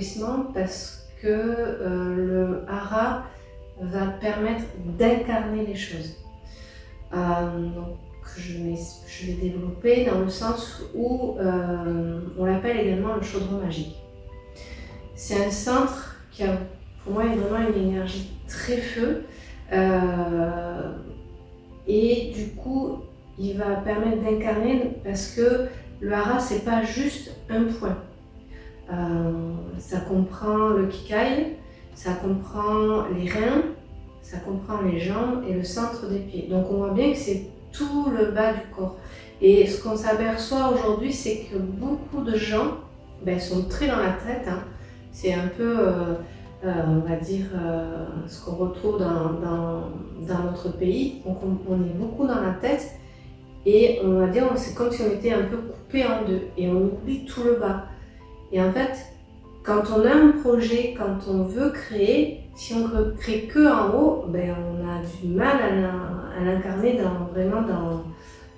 épanouissement parce que le hara va permettre d'incarner les choses. Donc je vais développer dans le sens où on l'appelle également le chaudron magique. C'est un centre qui a pour moi vraiment une énergie très feu et du coup il va permettre d'incarner parce que le hara c'est pas juste un point. Ça comprend le kikai, ça comprend les reins, ça comprend les jambes et le centre des pieds. Donc on voit bien que c'est tout le bas du corps. Et ce qu'on s'aperçoit aujourd'hui, c'est que beaucoup de gens sont très dans la tête. Hein. C'est un peu, on va dire, ce qu'on retrouve dans notre pays. Donc on est beaucoup dans la tête et on va dire, c'est comme si on était un peu coupé en deux et on oublie tout le bas. Et en fait, quand on a un projet, quand on veut créer, si on ne crée que en haut, on a du mal à l'incarner vraiment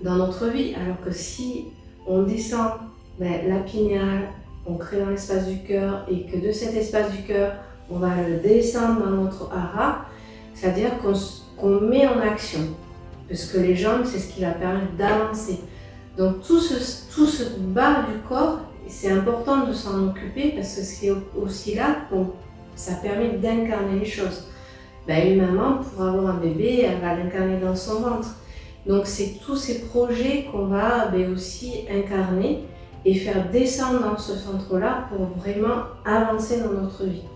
dans notre vie. Alors que si on descend la pinéale, on crée dans l'espace du cœur et que de cet espace du cœur, on va le descendre dans notre hara, c'est-à-dire qu'on met en action. Parce que les jambes, c'est ce qui va permettre d'avancer. Donc tout ce bas du corps, c'est important de s'en occuper parce que c'est aussi là que ça permet d'incarner les choses. Une maman, pour avoir un bébé, elle va l'incarner dans son ventre. Donc c'est tous ces projets qu'on va aussi incarner et faire descendre dans ce centre-là pour vraiment avancer dans notre vie.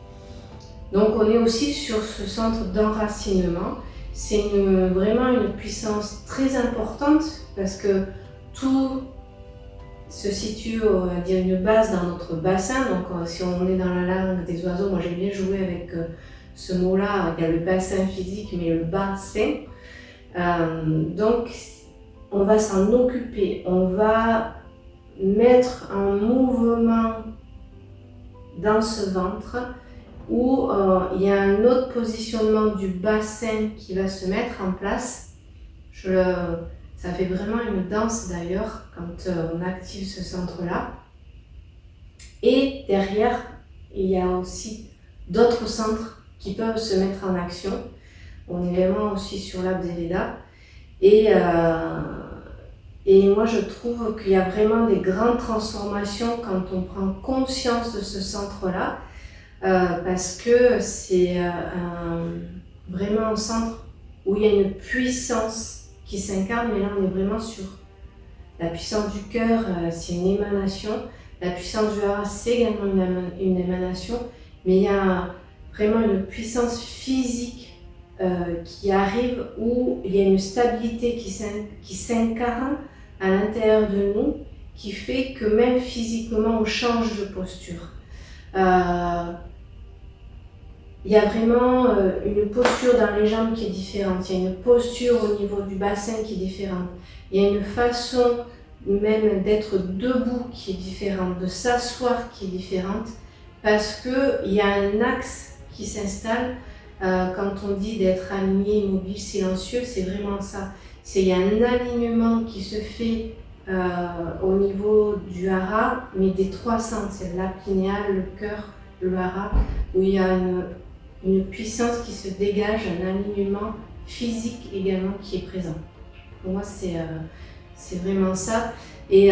Donc on est aussi sur ce centre d'enracinement. C'est vraiment une puissance très importante parce que tout se situe, on va dire, une base dans notre bassin. Donc si on est dans la langue des oiseaux, moi j'aime bien jouer avec ce mot-là, il y a le bassin physique mais le bassin. Donc on va s'en occuper, on va mettre en mouvement dans ce ventre où il y a un autre positionnement du bassin qui va se mettre en place. Ça fait vraiment une danse d'ailleurs quand on active ce centre-là. Et derrière, il y a aussi d'autres centres qui peuvent se mettre en action. On est vraiment aussi sur l'Abdéleda. Et moi je trouve qu'il y a vraiment des grandes transformations quand on prend conscience de ce centre-là. Parce que c'est vraiment un centre où il y a une puissance qui s'incarne, mais là on est vraiment sur la puissance du cœur, c'est une émanation. La puissance du hara, c'est également une émanation, mais il y a vraiment une puissance physique qui arrive où il y a une stabilité qui s'incarne à l'intérieur de nous, qui fait que même physiquement on change de posture. Il y a vraiment une posture dans les jambes qui est différente, il y a une posture au niveau du bassin qui est différente, il y a une façon même d'être debout qui est différente, de s'asseoir qui est différente, parce qu'il y a un axe qui s'installe. Quand on dit d'être aligné, immobile, silencieux, c'est vraiment ça. Il y a un alignement qui se fait au niveau du hara, mais des trois centres, c'est la pinéale, le cœur, le hara, où il y a une puissance qui se dégage, un alignement physique également qui est présent. Pour moi, c'est vraiment ça. Et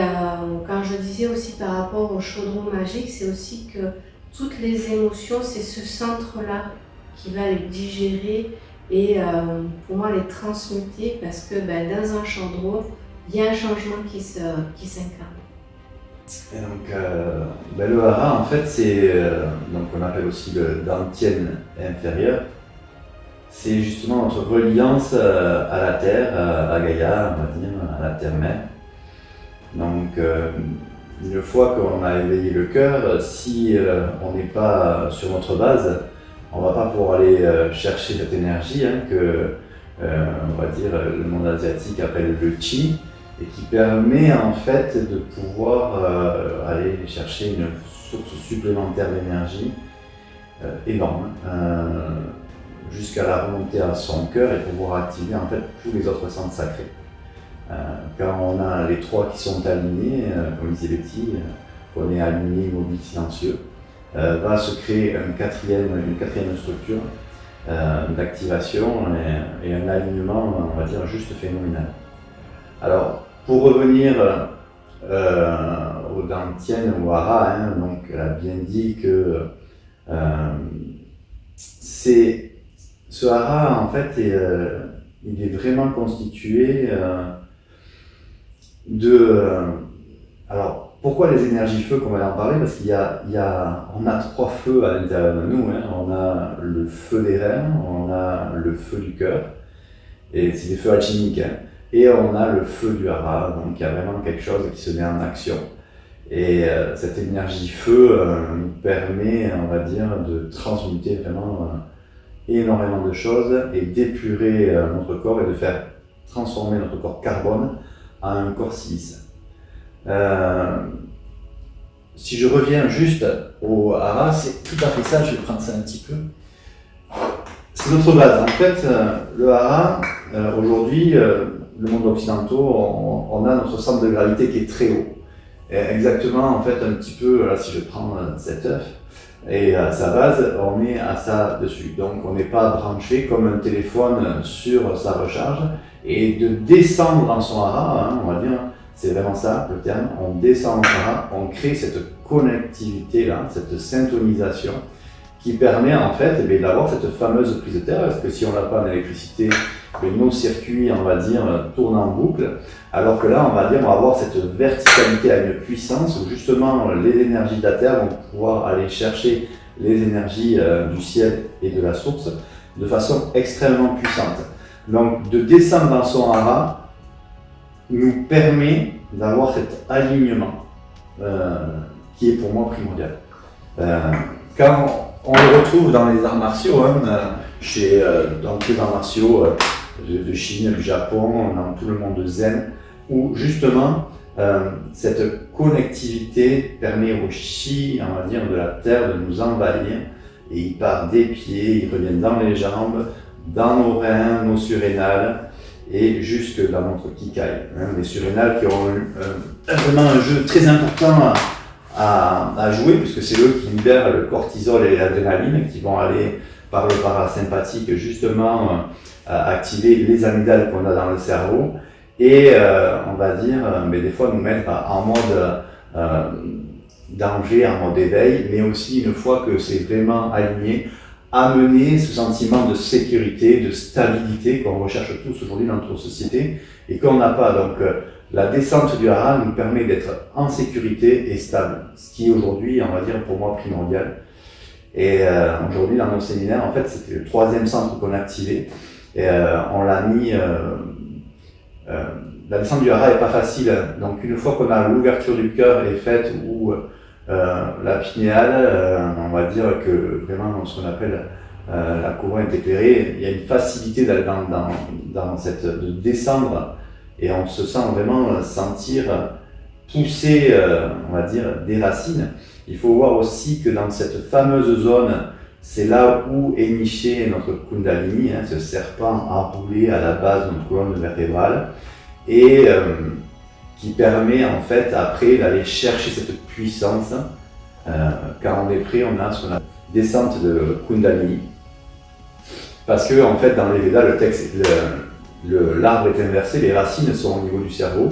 quand je disais aussi par rapport au chaudron magique, c'est aussi que toutes les émotions, c'est ce centre-là qui va les digérer et pour moi les transmuter parce que dans un chaudron, il y a un changement qui s'incarne. Et donc, le hara, en fait, c'est donc on appelle aussi le dantian inférieur. C'est justement notre reliance à la terre, à Gaïa, on va dire, à la terre-mère. Donc, une fois qu'on a éveillé le cœur, si on n'est pas sur notre base, on ne va pas pouvoir aller chercher cette énergie que, on va dire, le monde asiatique appelle le chi, et qui permet en fait de pouvoir aller chercher une source supplémentaire d'énergie énorme, jusqu'à la remonter à son cœur et pouvoir activer en fait tous les autres centres sacrés. Quand on a les trois qui sont alignés, comme disait Betty, on est aligné, immobile, silencieux, va se créer une quatrième structure d'activation et un alignement, on va dire, juste phénoménal. Alors, pour revenir au Dantian ou Hara, hein, donc elle a bien dit que ce Hara, en fait, il est vraiment constitué alors, pourquoi les énergies feu, qu'on va en parler? Parce on a 3 feux à l'intérieur de nous. Hein. On a le feu des reins, on a le feu du cœur, et c'est des feux alchimiques. Hein. Et on a le feu du Hara, donc il y a vraiment quelque chose qui se met en action. Et cette énergie feu nous permet, on va dire, de transmuter vraiment énormément de choses et d'épurer notre corps et de faire transformer notre corps carbone en un corps silice. Si je reviens juste au Hara, c'est tout à fait ça, je vais prendre ça un petit peu. C'est notre base. En fait, le Hara, aujourd'hui, le monde occidental, on a notre centre de gravité qui est très haut. Et exactement, en fait, un petit peu, là, si je prends cet œuf, et à sa base, on est à ça dessus. Donc, on n'est pas branché comme un téléphone sur sa recharge. Et de descendre dans son Hara, hein, on va dire, c'est vraiment ça le terme, on descend dans son Hara, on crée cette connectivité-là, cette syntonisation qui permet en fait d'avoir cette fameuse prise de terre, parce que si on n'a pas d'électricité, nos circuits, on va dire, tournent en boucle, alors que là, on va avoir cette verticalité à une puissance où justement les énergies de la Terre vont pouvoir aller chercher les énergies du ciel et de la source de façon extrêmement puissante. Donc de descendre dans son Hara nous permet d'avoir cet alignement qui est pour moi primordial. Quand on le retrouve dans les arts martiaux, hein, dans tous les arts martiaux de Chine, du Japon, dans tout le monde zen, où justement cette connectivité permet au chi, on va dire, de la terre de nous envahir, et il part des pieds, il revient dans les jambes, dans nos reins, nos surrénales, et jusque dans notre kikai. Hein, les surrénales qui ont vraiment un jeu très important à jouer, puisque c'est eux qui libèrent le cortisol et l'adrénaline, qui vont aller par le parasympathique justement activer les amygdales qu'on a dans le cerveau, et on va dire, mais des fois nous mettre en mode danger, en mode éveil, mais aussi une fois que c'est vraiment aligné, amener ce sentiment de sécurité, de stabilité qu'on recherche tous aujourd'hui dans notre société et qu'on n'a pas. Donc la descente du Hara nous permet d'être en sécurité et stable, ce qui est aujourd'hui, on va dire, pour moi primordial. Et aujourd'hui dans nos séminaires, en fait, c'était le 3e centre qu'on a activé. Et on l'a mis. La descente du Hara n'est pas facile. Donc une fois qu'on a l'ouverture du cœur est faite, ou la pinéale, on va dire que vraiment ce qu'on appelle la couronne est éclairée, il y a une facilité dans cette de descendre, et on se sent vraiment sentir pousser, on va dire, des racines. Il faut voir aussi que dans cette fameuse zone, c'est là où est niché notre Kundalini, hein, ce serpent enroulé à la base de notre colonne vertébrale, et qui permet en fait après d'aller chercher cette puissance. Quand on est prêt, on a ce qu'on appelle descente de Kundalini. Parce que en fait dans les Védas, le texte, l'arbre est inversé, les racines sont au niveau du cerveau,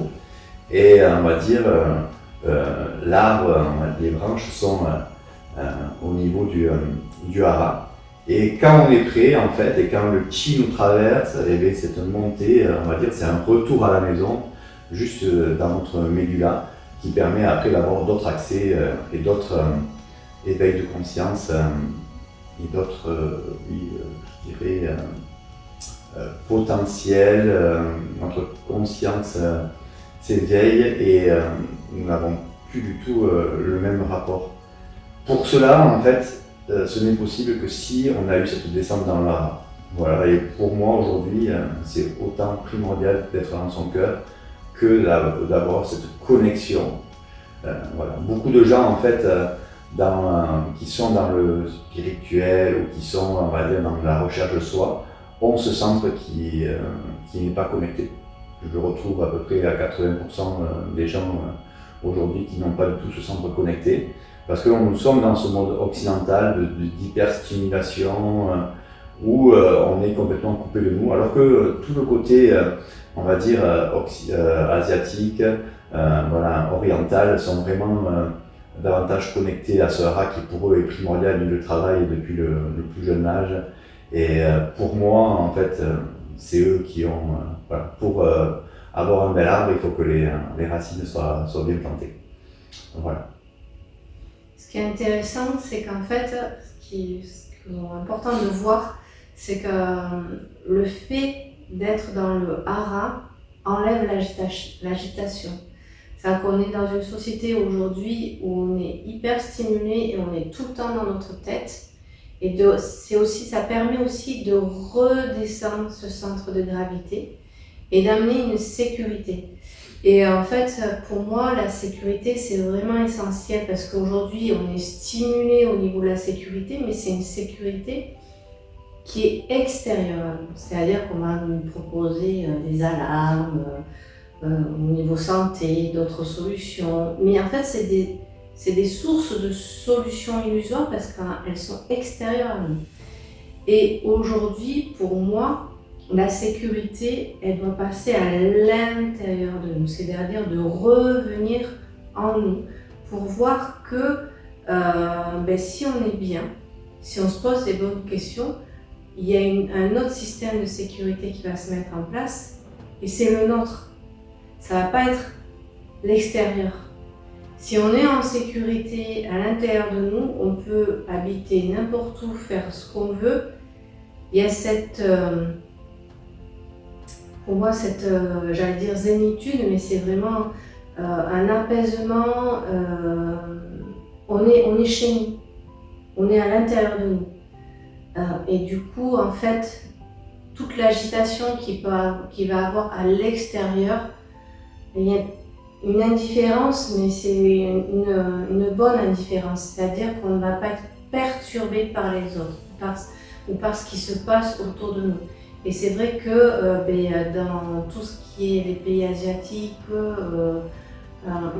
et on va dire l'arbre, les branches sont au niveau du Hara. Et quand on est prêt, en fait, et quand le chi nous traverse, et bien cette montée, on va dire, c'est un retour à la maison, juste dans notre médula, qui permet après d'avoir d'autres accès et d'autres éveils de conscience et d'autres, je dirais, potentiels. Notre conscience s'éveille et nous n'avons plus du tout le même rapport. Pour cela, en fait, ce n'est possible que si on a eu cette descente dans l'Hara. Voilà, et pour moi aujourd'hui, c'est autant primordial d'être dans son cœur que d'avoir cette connexion. Voilà. Beaucoup de gens en fait qui sont dans le spirituel ou qui sont, on va dire, dans la recherche de soi, ont ce centre qui n'est pas connecté. Je retrouve à peu près à 80% des gens aujourd'hui qui n'ont pas du tout ce centre connecté. Parce que nous sommes dans ce monde occidental d'hyperstimulation où on est complètement coupé de nous, alors que tout le côté, on va dire, asiatique, voilà, oriental, sont vraiment davantage connectés à ce hara qui pour eux est primordial, ils le travaillent depuis le plus jeune âge. Et pour moi, en fait, c'est eux qui ont, voilà, pour avoir un bel arbre, il faut que les racines soient bien plantées. Donc, voilà. Ce qui est intéressant, c'est qu'en fait, ce qui est important de voir, c'est que le fait d'être dans le hara enlève l'agitation. C'est-à-dire qu'on est dans une société aujourd'hui où on est hyper stimulé et on est tout le temps dans notre tête. Et ça permet aussi de redescendre ce centre de gravité et d'amener une sécurité. Et en fait, pour moi, la sécurité, c'est vraiment essentiel parce qu'aujourd'hui, on est stimulé au niveau de la sécurité, mais c'est une sécurité qui est extérieure à nous. C'est-à-dire qu'on va nous proposer des alarmes au niveau santé, d'autres solutions. Mais en fait, c'est des sources de solutions illusoires parce qu'elles sont extérieures à nous. Et aujourd'hui, pour moi, la sécurité, elle doit passer à l'intérieur de nous, c'est-à-dire de revenir en nous pour voir que si on est bien, si on se pose les bonnes questions, il y a un autre système de sécurité qui va se mettre en place et c'est le nôtre. Ça ne va pas être l'extérieur. Si on est en sécurité à l'intérieur de nous, on peut habiter n'importe où, faire ce qu'on veut. Il y a pour moi, j'allais dire zénitude, mais c'est vraiment un apaisement. On est chez nous, on est à l'intérieur de nous. Et du coup, en fait, toute l'agitation qu'il va avoir à l'extérieur, il y a une indifférence, mais c'est une bonne indifférence. C'est-à-dire qu'on ne va pas être perturbé par les autres ou par ce qui se passe autour de nous. Et c'est vrai que dans tout ce qui est les pays asiatiques,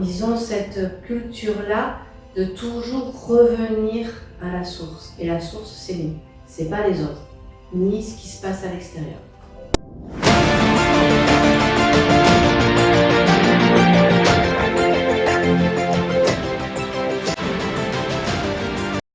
ils ont cette culture-là de toujours revenir à la source. Et la source, c'est nous, c'est pas les autres, ni ce qui se passe à l'extérieur.